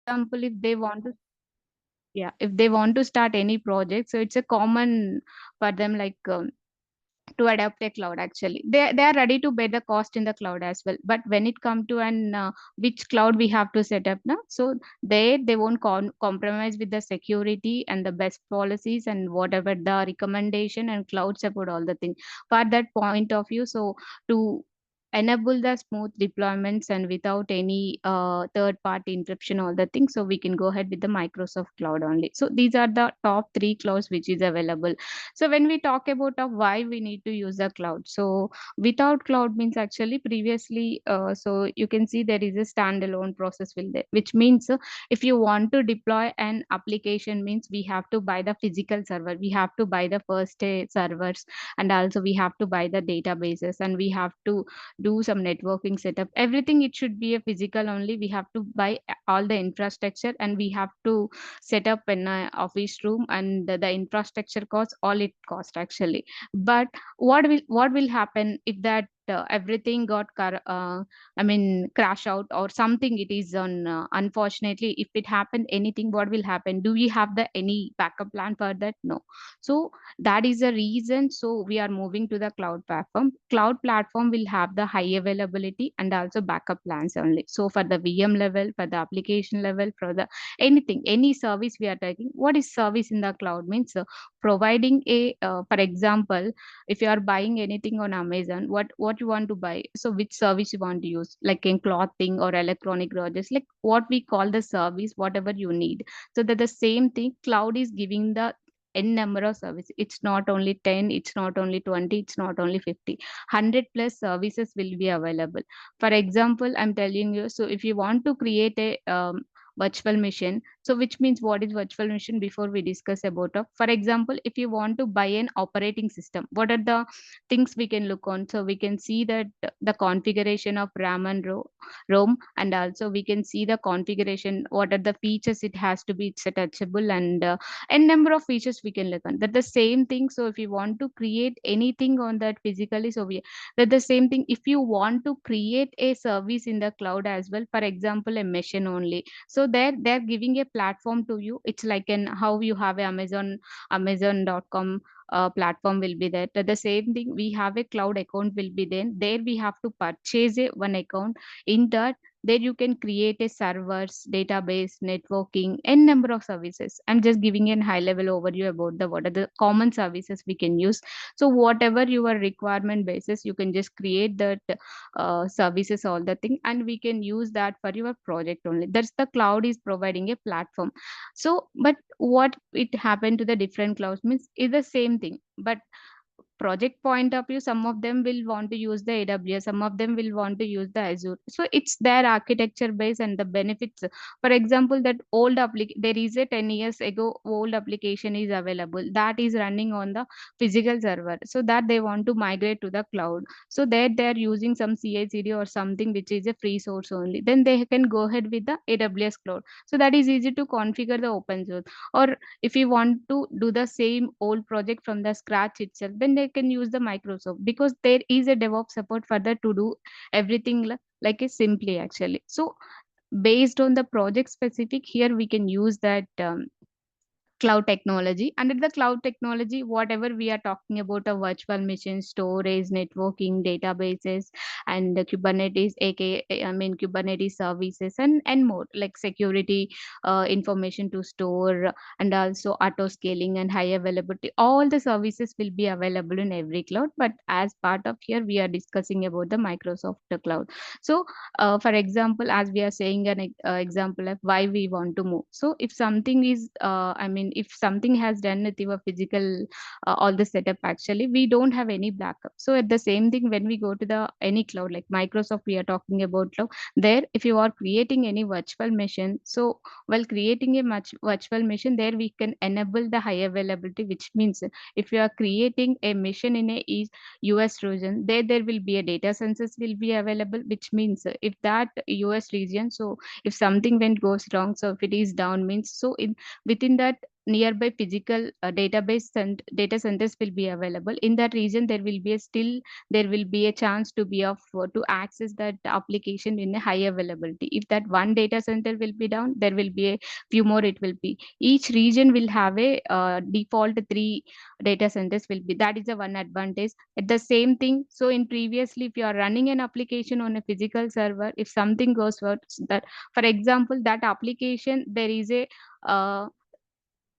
example, if they want to start any project, so it's a common for them, like to adopt a cloud. Actually, they are ready to bear the cost in the cloud as well, but when it come to an which cloud we have to set up now, so they won't compromise with the security and the best policies and whatever the recommendation and cloud support, all the thing for that point of view. So to enable the smooth deployments and without any third party interruption, all the things, so we can go ahead with the Microsoft cloud only. So these are the top three clouds which is available. So when we talk about why we need to use the cloud, so without cloud means actually previously, so you can see there is a standalone process will there, which means if you want to deploy an application means we have to buy the physical server, we have to buy the first servers, and also we have to buy the databases, and we have to do some networking setup. Everything it should be a physical only. We have to buy all the infrastructure, and we have to set up an office room, and the infrastructure costs all it cost actually. But what will happen if that everything got I mean crash out or something, it is on unfortunately if it happened anything, what will happen? Do we have the any backup plan for that? No. So that is the reason, so we are moving to the cloud platform. Cloud platform will have the high availability and also backup plans only. So for the VM level, for the application level, for the anything, any service we are taking. What is service in the cloud means? Providing a for example, if you are buying anything on Amazon, what you want to buy, so which service you want to use, like in clothing or electronic gadgets, like what we call the service, whatever you need. So that the same thing, cloud is giving the n number of services. It's not only 10, it's not only 20, it's not only 50, 100 plus services will be available. For example, I'm telling you, so if you want to create a virtual machine, so which means what is virtual machine before we discuss about for example, if you want to buy an operating system, what are the things we can look on? So we can see that the configuration of RAM and ROM, and also we can see the configuration, what are the features it has to be, it's touchable, and number of features we can look on. That the same thing, so if you want to create anything on that physically, so we that the same thing, if you want to create a service in the cloud as well, for example a machine only, so they're giving a platform to you. It's like an how you have a Amazon.com platform will be there. The same thing, we have a cloud account will be there we have to purchase a one account. In that, there you can create a servers, database, networking, n number of services. I'm just giving a high level overview about the what are the common services we can use. So whatever your requirement basis, you can just create that services, all the thing, and we can use that for your project only. That's the cloud is providing a platform. So but what it happened to the different clouds means is the same thing, but project point of view, some of them will want to use the AWS, some of them will want to use the Azure. So it's their architecture base and the benefits. For example, that there is a 10 years ago old application is available that is running on the physical server. So that they want to migrate to the cloud. So there they're using some CI/CD or something which is a free source only. Then they can go ahead with the AWS cloud. So that is easy to configure the open source. Or if you want to do the same old project from the scratch itself, then they can use the Microsoft, because there is a DevOps support for that to do everything like a simply actually. So based on the project specific, here we can use that cloud technology. Under the cloud technology, whatever we are talking about, a virtual machine, storage, networking, databases, and the Kubernetes, aka I mean Kubernetes services, and more like security, information to store, and also auto scaling and high availability. All the services will be available in every cloud. But as part of here, we are discussing about the Microsoft cloud. So for example, as we are saying an example of why we want to move. So if something is I mean if something has done with your physical all the setup, actually we don't have any backup. So at the same thing, when we go to the any cloud like Microsoft, we are talking about cloud, there if you are creating any virtual machine, so while creating a much virtual machine, there we can enable the high availability, which means if you are creating a machine in a US region, there will be a data census will be available, which means if that US region, so if something went goes wrong, so if it is down means, so in within that nearby physical database and data centers will be available in that region, there will be a still there will be a chance to be of to access that application in a high availability. If that one data center will be down, there will be a few more it will be. Each region will have a default three data centers will be. That is the one advantage. At the same thing, so in previously, if you are running an application on a physical server, if something goes wrong, that for example, that application there is a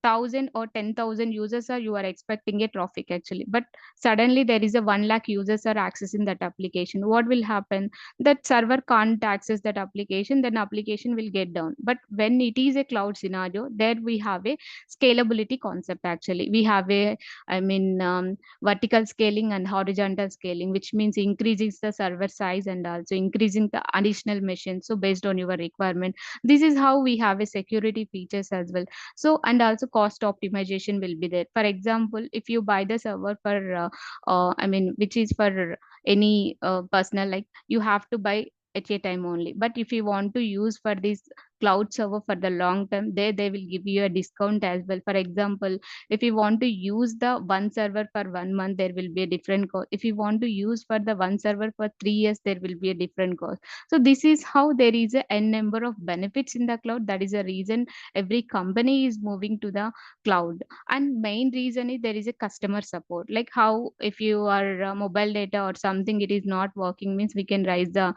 1,000 or 10,000 users are you are expecting a traffic actually, but suddenly there is a 1 lakh users are accessing that application. What will happen? That server can't access that application, then application will get down. But when it is a cloud scenario, there we have a scalability concept actually. We have a, I mean, vertical scaling and horizontal scaling, which means increasing the server size and also increasing the additional machines. So based on your requirement, this is how we have a security features as well. So and also cost optimization will be there. For example, if you buy the server for I mean, which is for any personal, like you have to buy at a time only. But if you want to use for this cloud server for the long term, they will give you a discount as well. For example, if you want to use the one server for 1 month, there will be a different cost. If you want to use for the one server for 3 years, there will be a different cost. So this is how there is a n number of benefits in the cloud. That is a reason every company is moving to the cloud. And main reason is there is a customer support, like how if you are mobile data or something it is not working, means we can raise the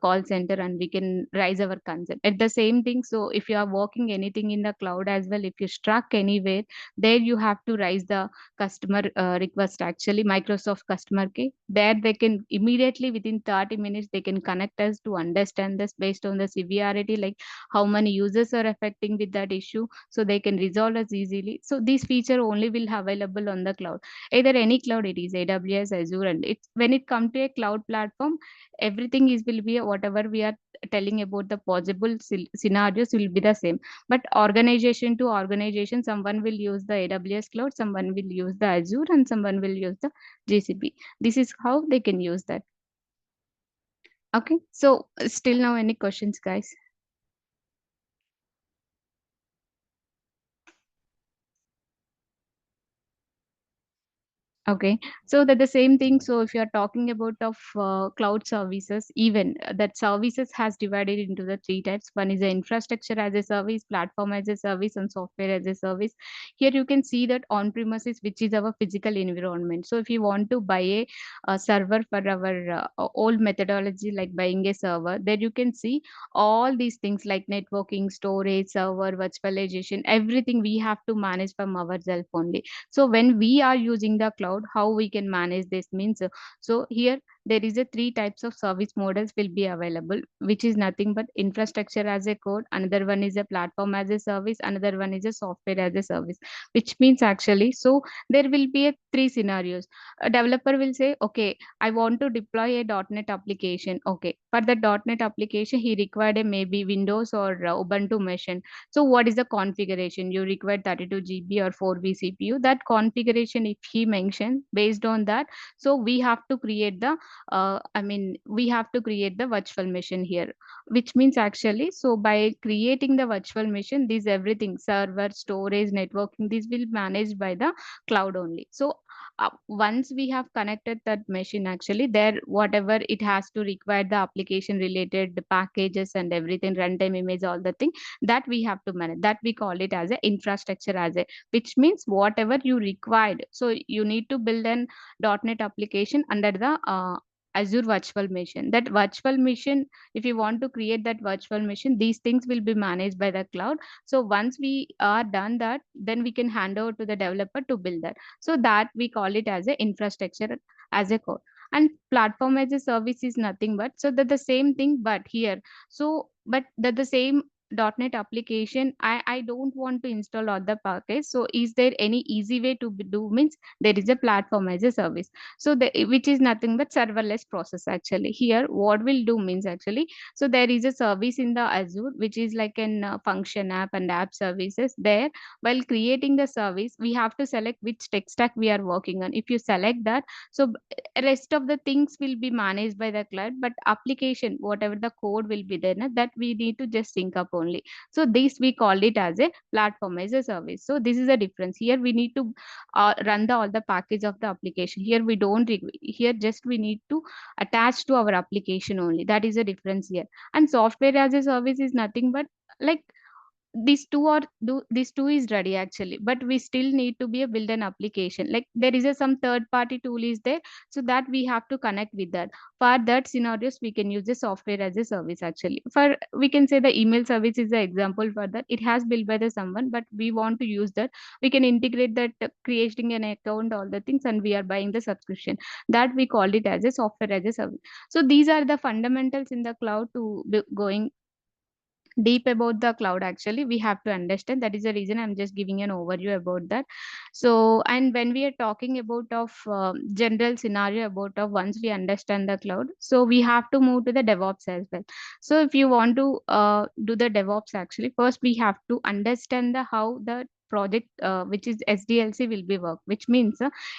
call center and we can raise our concern at the same thing. So if you are working anything in the cloud as well, if you struck anywhere, there you have to raise the customer request actually, Microsoft customer care. There they can immediately within 30 minutes they can connect us to understand this based on the severity, like how many users are affecting with that issue, so they can resolve us easily. So this feature only will available on the cloud, either any cloud, it is AWS, Azure. And it's when it come to a cloud platform, everything is will be whatever we are telling about the possible scenarios will be the same. But organization to organization, someone will use the AWS cloud, someone will use the Azure, and someone will use the GCP. This is how they can use that. Okay, so still now any questions, guys? Okay, so that the same thing. So if you are talking about of cloud services, even that services has divided into the three types. One is the infrastructure as a service, platform as a service, and software as a service. Here you can see that on premises, which is our physical environment. So if you want to buy a server for our old methodology, like buying a server, there you can see all these things like networking, storage, server, virtualization, everything we have to manage from ourselves only. So when we are using the cloud, how we can manage this means, so here there is a three types of service models will be available, which is nothing but infrastructure as a code, another one is a platform as a service, another one is a software as a service. Which means actually, so there will be a three scenarios. A developer will say, okay, I want to deploy a .NET application. Okay, for the .NET application he required a maybe Windows or Ubuntu machine. So what is the configuration? You require 32 GB or 4 GB CPU. That configuration, if he mentioned, based on that, so we have to create the, we have to create the virtual machine here. Which means actually, so by creating the virtual machine, these everything, server, storage, networking, this will managed by the cloud only. So once we have connected that machine, actually, there whatever it has to require the application related the packages and everything, runtime image, all the thing that we have to manage, that we call it as a infrastructure as a, which means whatever you required, so you need to build an .NET application under the Azure virtual machine. That virtual machine, if you want to create that virtual machine, these things will be managed by the cloud. So once we are done that, then we can hand over to the developer to build that. So that we call it as a infrastructure as a code. And platform as a service is nothing but, so that the same thing but here, so but that the same .NET application, I don't want to install all the package. So is there any easy way to do means, there is a platform as a service. So the, which is nothing but serverless process actually. Here what will do means actually, so there is a service in the Azure, which is like an function app and app services there. While creating the service, we have to select which tech stack we are working on. If you select that, so rest of the things will be managed by the cloud, but application, whatever the code will be there, na, that we need to just sync up only. only. So this we call it as a platform as a service. So this is a difference. Here we need to run all the package of the application. Here we don't here just we need to attach to our application only. That is a difference here. And software as a service is nothing but like these two is ready actually, but we still need to be a build an application. Like there is a some third party tool is there, so that we have to connect with that. For that scenarios we can use the software as a service actually. For we can say the email service is the example for that. It has built by the someone, but we want to use that. We can integrate that, creating an account, all the things, and we are buying the subscription. That we called it as a software as a service. So these are the fundamentals in the cloud to be going deep about the cloud. Actually we have to understand. That is the reason I'm just giving an overview about that. So and when we are talking about of general scenario about of once we understand the cloud, so we have to move to the DevOps as well. So if you want to do the DevOps, actually first we have to understand the how the project which is SDLC will be work, which means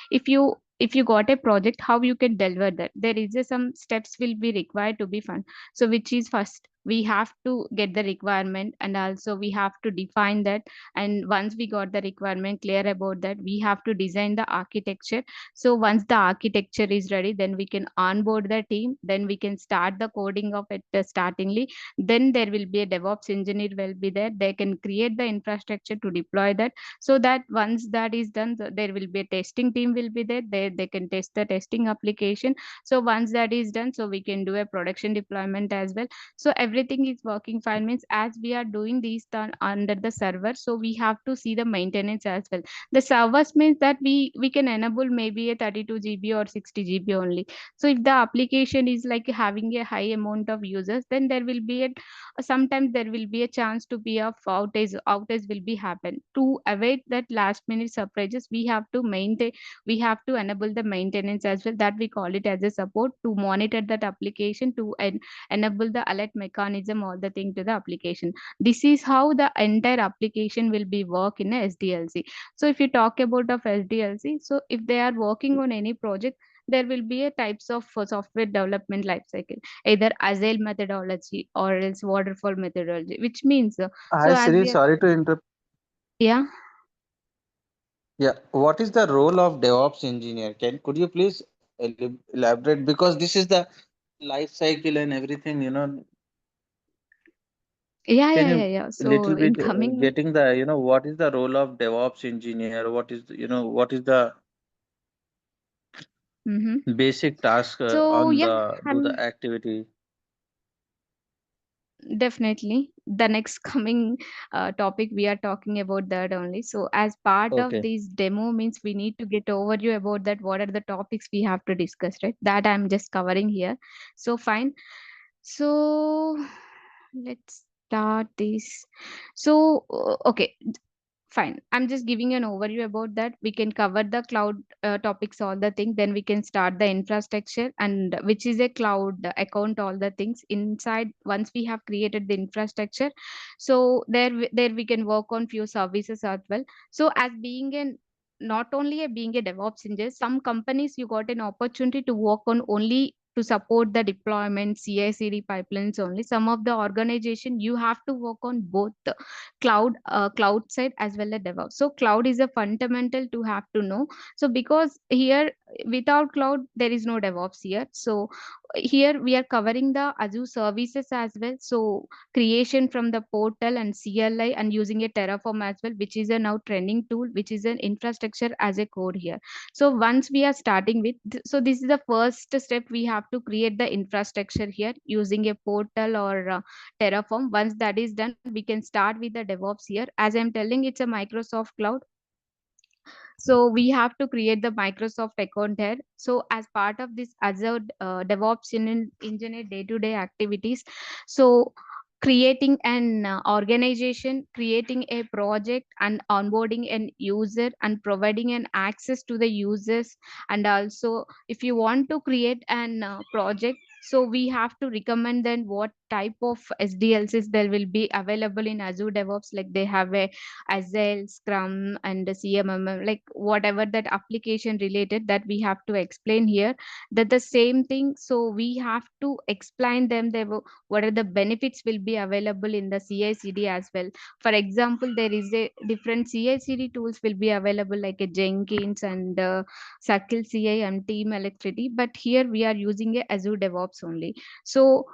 if you got a project, how you can deliver that. There is some steps will be required to be found. So which is first we have to get the requirement, and also we have to define that. And once we got the requirement clear about that, we have to design the architecture. So once the architecture is ready, then we can onboard the team, then we can start the coding of it startingly. Then there will be a DevOps engineer will be there, they can create the infrastructure to deploy that. So that once that is done, there will be a testing team will be there, they can test the testing application. So once that is done, so we can do a production deployment as well. So everything is working fine means as we are doing these under the server, so we have to see the maintenance as well. The servers means that we can enable maybe a 32 GB or 60 GB only. So if the application is like having a high amount of users, then there will be a sometimes there will be a chance to be a outage will be happen. To avoid that last minute surprises, we have to maintain, we have to enable the maintenance as well. That we call it as a support to monitor that application, to enable the alert mechanism, all the thing to the application. This is how the entire application will be work in a SDLC. So if you talk about of SDLC, so if they are working on any project, there will be a types of software development life cycle, either agile methodology or else waterfall methodology, which means so Hi, as Siri. we are, Sorry to interrupt. yeah. Yeah, what is the role of DevOps engineer? Could you please elaborate? Because this is the life cycle and everything. Yeah, Can yeah, you yeah, yeah. So little in bit coming. getting the what is the role of DevOps engineer? What is what is the Mm-hmm. basic task So on yeah, the do the I'm activity? definitely the next coming topic we are talking about that only. So as part of Okay. this demo means we need to get overview about that what are the topics we have to discuss, right? That I'm just covering here. So fine. So let's start this. So okay, fine. I'm just giving an overview about that. We can cover the cloud topics, all the things. Then we can start the infrastructure, and which is a cloud account, all the things inside. Once we have created the infrastructure, so there we can work on few services as well. So as being an not only a being a DevOps engineer, some companies you got an opportunity to work on only to support the deployment CI/CD pipelines only. Some of the organization you have to work on both cloud side as well as DevOps. So cloud is a fundamental to have to know. So because here without cloud there is no DevOps here. So here we are covering the Azure services as well. So creation from the portal and CLI and using a Terraform as well, which is a now trending tool, which is an infrastructure as a code here. So once we are starting with, so this is the first step we have to create the infrastructure here using a portal or Terraform. Once that is done, we can start with the DevOps here. As I'm telling, it's a Microsoft cloud. So we have to create the Microsoft account here. So as part of this Azure DevOps engineer day-to-day activities, so creating an organization, creating a project, and onboarding an user and providing an access to the users. And also if you want to create an project, so we have to recommend then what type of SDLCs there will be available in Azure DevOps. Like they have a Agile, Scrum, and the CMMM, like whatever that application related that we have to explain here. That the same thing. So we have to explain them. What are the benefits will be available in the CI/CD as well. For example, there is a different CI/CD tools will be available like a Jenkins and Circle CI and Team Electricity. But here we are using a Azure DevOps only. So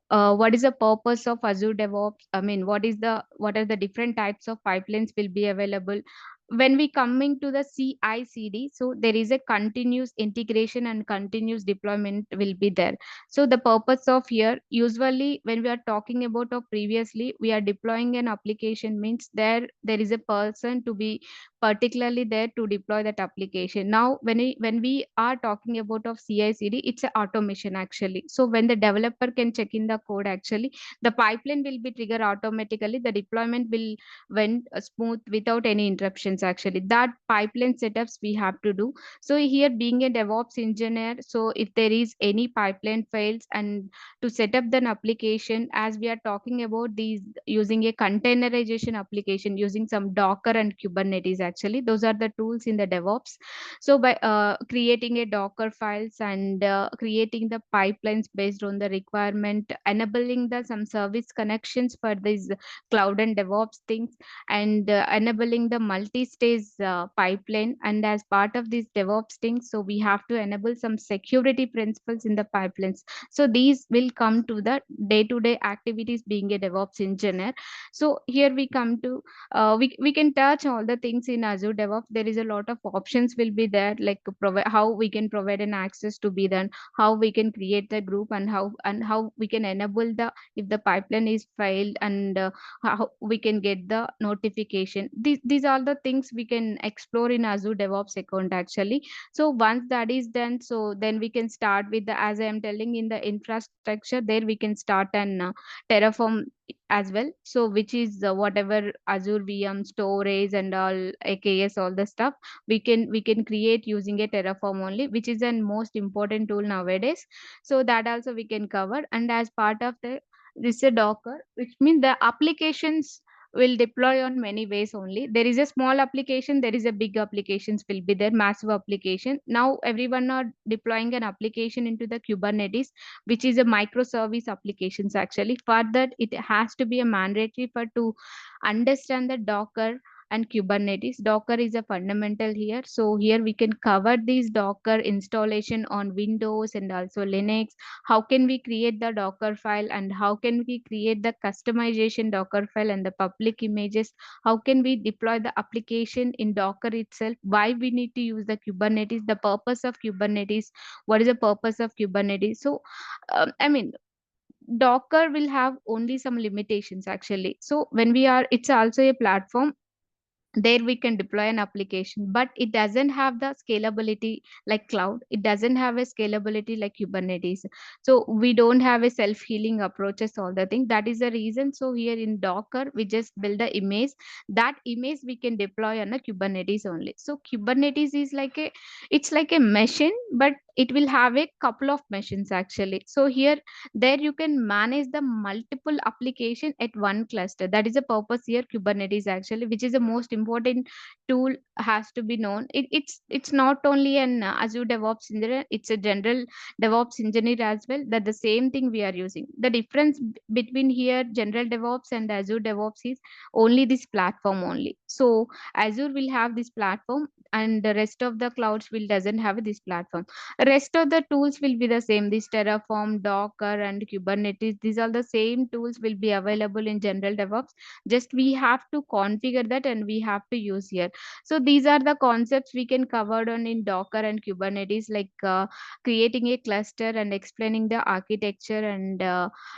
what is the purpose of Azure DevOps? I mean, what are the different types of pipelines will be available when we coming to the CI/CD? So there is a continuous integration and continuous deployment will be there. So the purpose of here, usually when we are talking about, or previously we are deploying an application, means there is a person to be particularly there to deploy that application. Now when we are talking about of CI/CD, it's a automation actually. So when the developer can check in the code, actually the pipeline will be triggered automatically, the deployment will went smooth without any interruptions. Actually that pipeline setups we have to do. So here, being a DevOps engineer, so if there is any pipeline fails, and to set up an application, as we are talking about these, using a containerization application using some Docker and Kubernetes, actually those are the tools in the DevOps. So by creating a Docker files and creating the pipelines based on the requirement, enabling the some service connections for these cloud and DevOps things, and enabling the multi-stage pipeline. And as part of these DevOps things, so we have to enable some security principles in the pipelines. So these will come to the day-to-day activities being a DevOps engineer. So here we come to we can touch all the things in Azure DevOps. There is a lot of options will be there, like provide how we can provide an access to be done, how we can create the group, and how we can enable the, if the pipeline is failed, and how we can get the notification. These are the things we can explore in Azure DevOps account actually. So once that is done, so then we can start with the, as I am telling, in the infrastructure, there we can start an Terraform as well. So which is whatever Azure VM storage and all AKS, all the stuff we can create using a Terraform only, which is a most important tool nowadays. So that also we can cover. And as part of the, this is a Docker, which means the applications will deploy on many ways only. There is a small application, there is a big applications will be there, massive application. Now everyone are deploying an application into the Kubernetes, which is a microservice applications actually. For that, it has to be a mandatory for to understand the Docker and Kubernetes. Docker is a fundamental here. So here we can cover these Docker installation on Windows and also Linux. How can we create the Docker file, and how can we create the customization Docker file and the public images? How can we deploy the application in Docker itself? Why we need to use the Kubernetes? The purpose of Kubernetes. What is the purpose of Kubernetes? So, I mean, Docker will have only some limitations actually. So when we are, it's also a platform, there we can deploy an application, but it doesn't have the scalability like cloud, it doesn't have a scalability like Kubernetes. So we don't have a self-healing approaches, all the thing. That is the reason. So here in Docker we just build the image, that image we can deploy on a Kubernetes only. So Kubernetes is like a, it's like a machine, but it will have a couple of machines actually. So here, there you can manage the multiple application at one cluster. That is the purpose here Kubernetes actually, which is the most important tool has to be known. It's not only an Azure DevOps engineer, it's a general DevOps engineer as well, that the same thing we are using. The difference between here general DevOps and Azure DevOps is only this platform only. So Azure will have this platform, and the rest of the clouds will doesn't have this platform. Rest of the tools will be the same. This Terraform, Docker, and Kubernetes, these are the same tools will be available in general DevOps. Just we have to configure that and we have to use here. So these are the concepts we can cover on in Docker and Kubernetes, like creating a cluster and explaining the architecture, and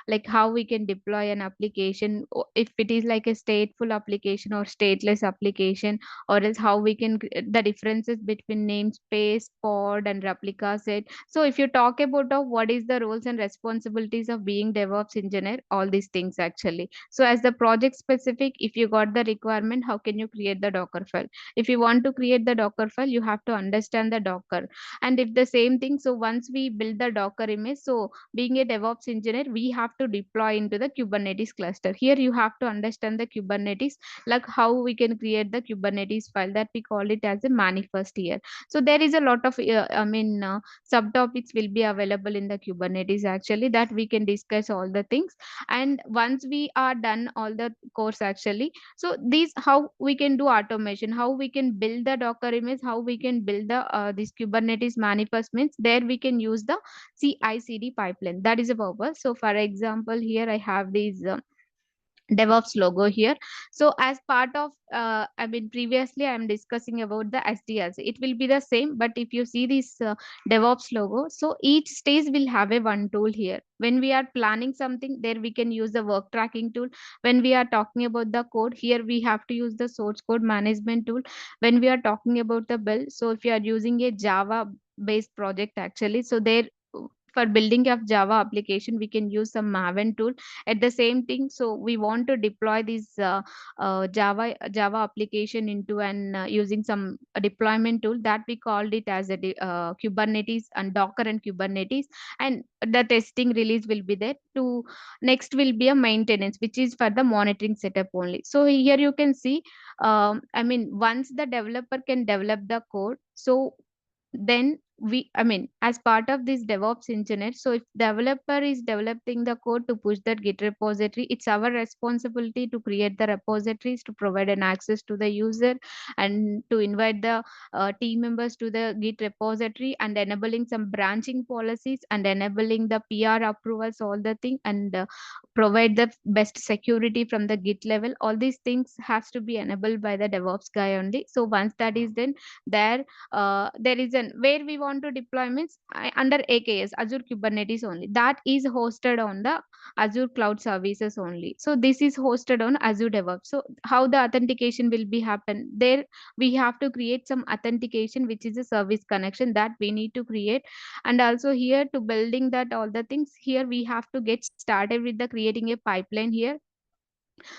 like how we can deploy an application, if it is like a stateful application or stateless application, or else how we can the differences between namespace, pod, and replicas, said. So if you talk about what is the roles and responsibilities of being DevOps engineer, all these things actually. So as the project specific, if you got the requirement, how can you create the Docker file? If you want to create the Docker file, you have to understand the Docker. And if the same thing, so once we build the Docker image, so being a DevOps engineer, we have to deploy into the Kubernetes cluster. Here you have to understand the Kubernetes, like how we can create the Kubernetes file, that we call it as a manifest here. So there is a lot of subtopics will be available in the Kubernetes actually, that we can discuss all the things. And once we are done all the course actually, so these how we can do automation, how we can build the Docker image, how we can build the this Kubernetes manifest, means there we can use the CI/CD pipeline. That is a purpose. So for example, here I have these DevOps logo here. So as part of, previously I am discussing about the SDLC. It will be the same, but if you see this DevOps logo, so each stage will have a one tool here. When we are planning something, there we can use the work tracking tool. When we are talking about the code, here we have to use the source code management tool. When we are talking about the build, so if you are using a Java based project actually, so there for building of Java application, we can use some Maven tool. At the same thing, so we want to deploy this Java application into an using some deployment tool, that we called it as a Kubernetes and Docker and Kubernetes. And the testing release will be there. To next will be a maintenance, which is for the monitoring setup only. So here you can see, once the developer can develop the code, so then as part of this DevOps engineer, so if developer is developing the code to push that Git repository, it's our responsibility to create the repositories, to provide an access to the user, and to invite the team members to the Git repository, and enabling some branching policies, and enabling the PR approvals, all the thing, and provide the best security from the Git level. All these things has to be enabled by the DevOps guy only. So once that is done, there is an where we want to deploy, means under AKS, Azure Kubernetes only, that is hosted on the Azure cloud services only. So this is hosted on Azure DevOps. So how the authentication will be happen there, we have to create some authentication, which is a service connection that we need to create. And also here to building that all the things, here we have to get started with the creating a pipeline here.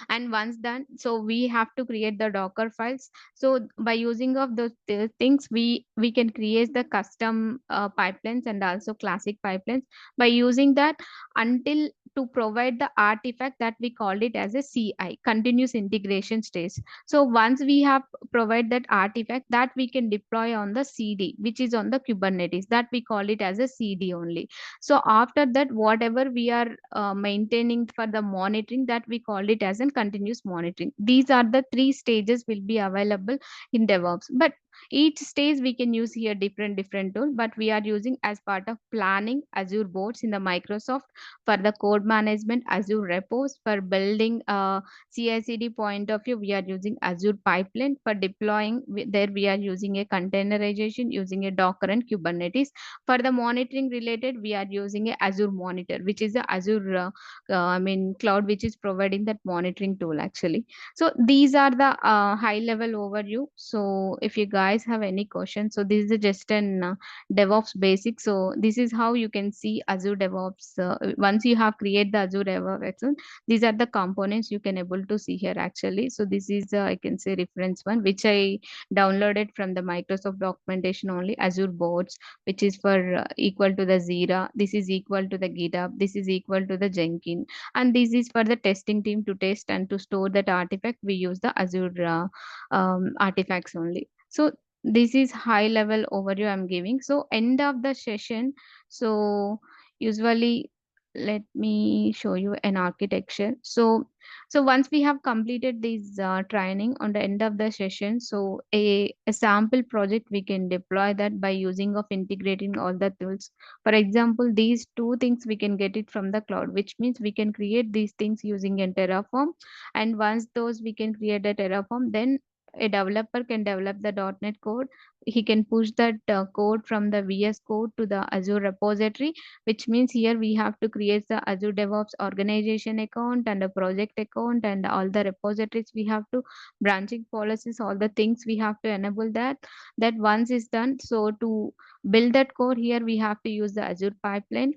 And once done, so we have to create the Docker files. So by using of those things, we can create the custom pipelines and also classic pipelines. By using that, until to provide the artifact, that we called it as a CI, continuous integration stage. So once we have provide that artifact, that we can deploy on the CD, which is on the Kubernetes, that we call it as a CD only. So after that, whatever we are maintaining for the monitoring, that we call it as a continuous monitoring. These are the three stages will be available in DevOps. But each stage we can use here different tool, but we are using as part of planning Azure Boards in the Microsoft. For the code management, Azure Repos. For building CI/CD point of view, we are using Azure Pipeline. For deploying, there we are using a containerization using a Docker and Kubernetes. For the monitoring related, we are using a Azure Monitor, which is the Azure cloud, which is providing that monitoring tool actually. So these are the high level overview. So if you guys have any questions, so this is just an DevOps basic. So this is how you can see Azure DevOps. Once you have created the Azure DevOps, these are the components you can able to see here actually. So this is I can say reference one, which I downloaded from the Microsoft documentation only. Azure Boards, which is for equal to the Zira. This is equal to the GitHub. This is equal to the Jenkins. And this is for the testing team to test and to store that artifact. We use the Azure artifacts only. So this is high level overview I'm giving. So end of the session. So usually, let me show you an architecture. So once we have completed this training on the end of the session, so a sample project we can deploy that by using of integrating all the tools. For example, these two things we can get it from the cloud, which means we can create these things using a Terraform. And once those we can create a Terraform, then a developer can develop the .NET code. He can push that code from the VS Code to the Azure repository, which means here we have to create the Azure DevOps organization account and a project account and all the repositories we have to, branching policies, all the things we have to enable that. That once is done, so to build that code here, we have to use the Azure pipeline.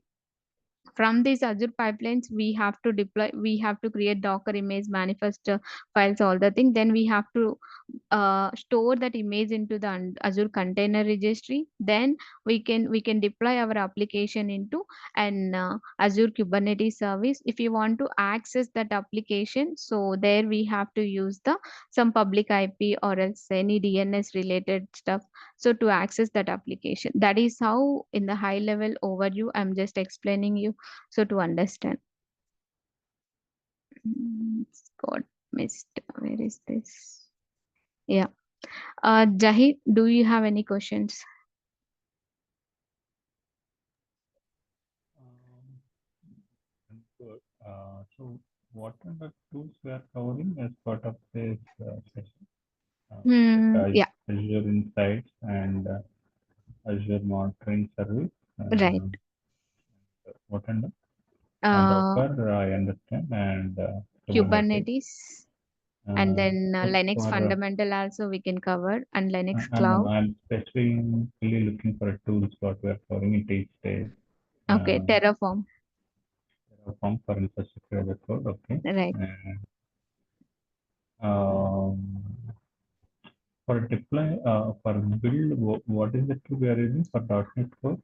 From these Azure pipelines, we have to deploy, we have to create Docker image, manifest files, all the thing. Then we have to store that image into the Azure container registry. Then we can deploy our application into an Azure Kubernetes service. If you want to access that application, so there we have to use the some public IP or else any DNS related stuff. So to access that application, that is how in the high level overview I'm just explaining you, so to understand. It's got missed. Where is this? Yeah. Jahid, do you have any questions? Um, Good. So what are the tools we are covering as part of this session? Like Yeah, Azure Insights and Azure Monitoring Service. right. Uh, what and Uh, Docker, I understand, and Kubernetes. Kubernetes, and then So Linux for fundamental also we can cover, and Linux I'm cloud. I'm specifically looking for a tools what we are covering in each stage. Okay, Uh, Terraform, Terraform for infrastructure as a code. Okay. right. And, um, for deploy, for build, what is the tool we are using for .NET Core?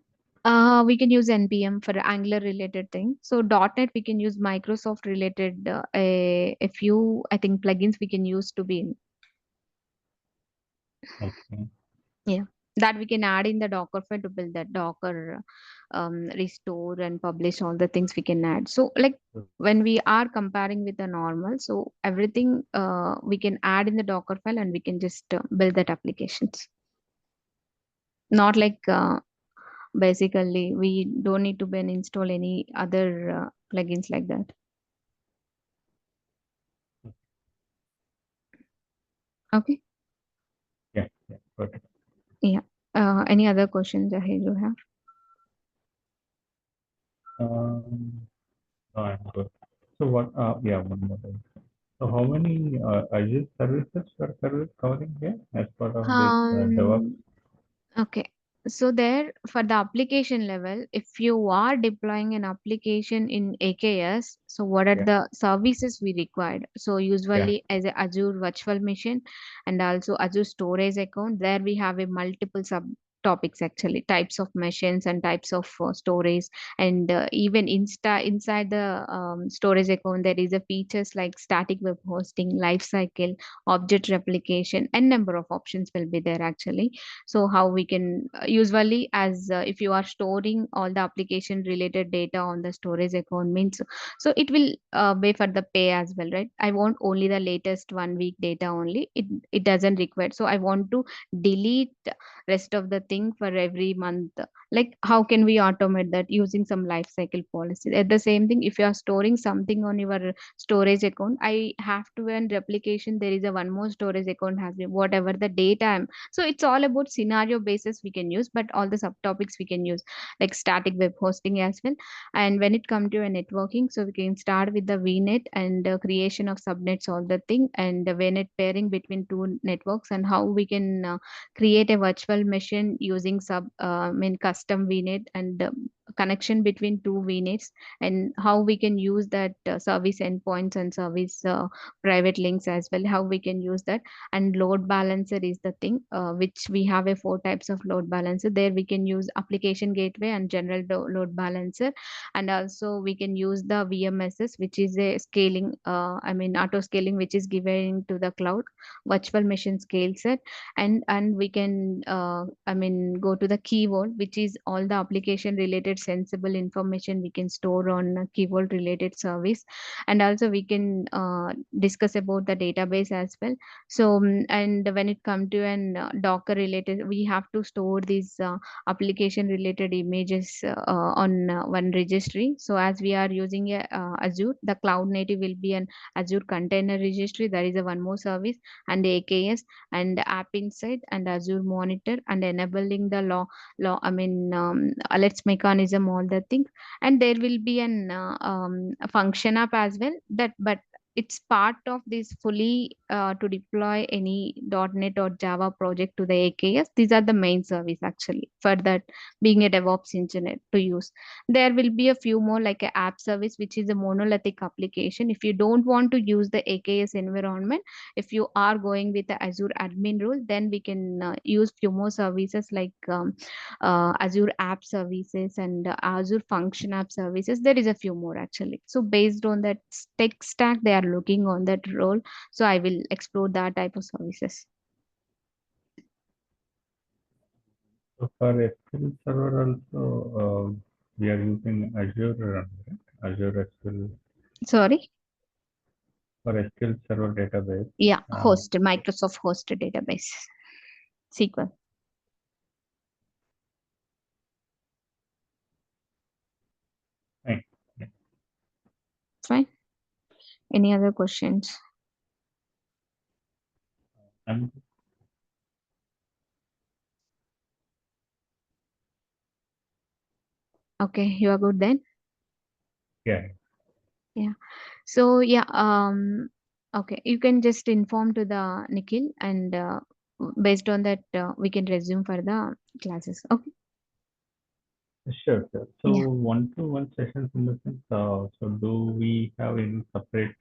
We can use NPM for Angular related thing. So .NET we can use Microsoft related a few I think plugins we can use to be in. Okay. Yeah, that we can add in the Docker file to build that Docker restore and publish all the things we can add. So like when we are comparing with the normal, so everything we can add in the Docker file and we can just build that applications. Not like basically we don't need to then install any other plugins like that. Okay. Yeah. Yeah. Got it. Yeah. Any other questions Jahid you have? Um, no, I'm good. So what? Yeah, one more thing. So how many Azure services are covering here as part of this DevOps? Um, Okay. So there for the application level, if you are deploying an application in AKS, so what are Yeah. the services we required? So Yeah. usually as a Azure virtual machine and also Azure storage account, there we have a multiple sub topics actually, types of machines and types of storage, and even inside the storage account there is a features like static web hosting, lifecycle, object replication, and number of options will be there actually. So how we can usually as if you are storing all the application related data on the storage account means, so it will pay for the pay as well, right? I want only the latest 1 week data only, it doesn't require, so I want to delete rest of the thing for every month. Like how can we automate that using some life cycle policy? At the same thing, if you are storing something on your storage account, I have to run replication, there is a one more storage account has been whatever the data I'm, so it's all about scenario basis we can use, but all the subtopics we can use like static web hosting as well. And when it comes to a networking, so we can start with the VNet and creation of subnets, all the thing, and the VNet pairing between two networks, and how we can create a virtual machine using custom VNet and connection between two VNets, and how we can use that service endpoints and service private links as well, how we can use that. And load balancer is the thing which we have a four types of load balancer. There we can use application gateway and general load balancer, and also we can use the VMSS, which is a scaling auto scaling, which is given to the cloud virtual machine scale set. And we can go to the key vault, which is all the application related sensible information we can store on a keyword related service. And also we can discuss about the database as well. So and when it come to an Docker related, we have to store these application related images on one registry. So as we are using a Azure, the cloud native will be an Azure container registry. There is a one more service, and the AKS and App Insight and Azure Monitor, and enabling the alerts mechanism, all the things. And there will be an a function app as well, that but it's part of this fully to deploy any .NET or Java project to the AKS. These are the main service actually for that, being a DevOps engineer to use. There will be a few more like a app service, which is a monolithic application. If you don't want to use the AKS environment, if you are going with the Azure admin role, then we can use few more services like Azure app services and Azure function app services. There is a few more actually. So based on that tech stack, they are looking on that role. So I will explore that type of services. So for SQL Server also, we are using Azure, right? Azure SQL Sorry. for SQL Server database. Yeah, Microsoft hosted database, SQL. Fine. Fine. Any other questions? And Okay, you are good then. yeah, Yeah. So yeah, okay, you can just inform to the Nikhil, and based on that, we can resume for the classes. Okay. sure, sure. So Yeah. one-to-one sessions in the sense, so do we have any separate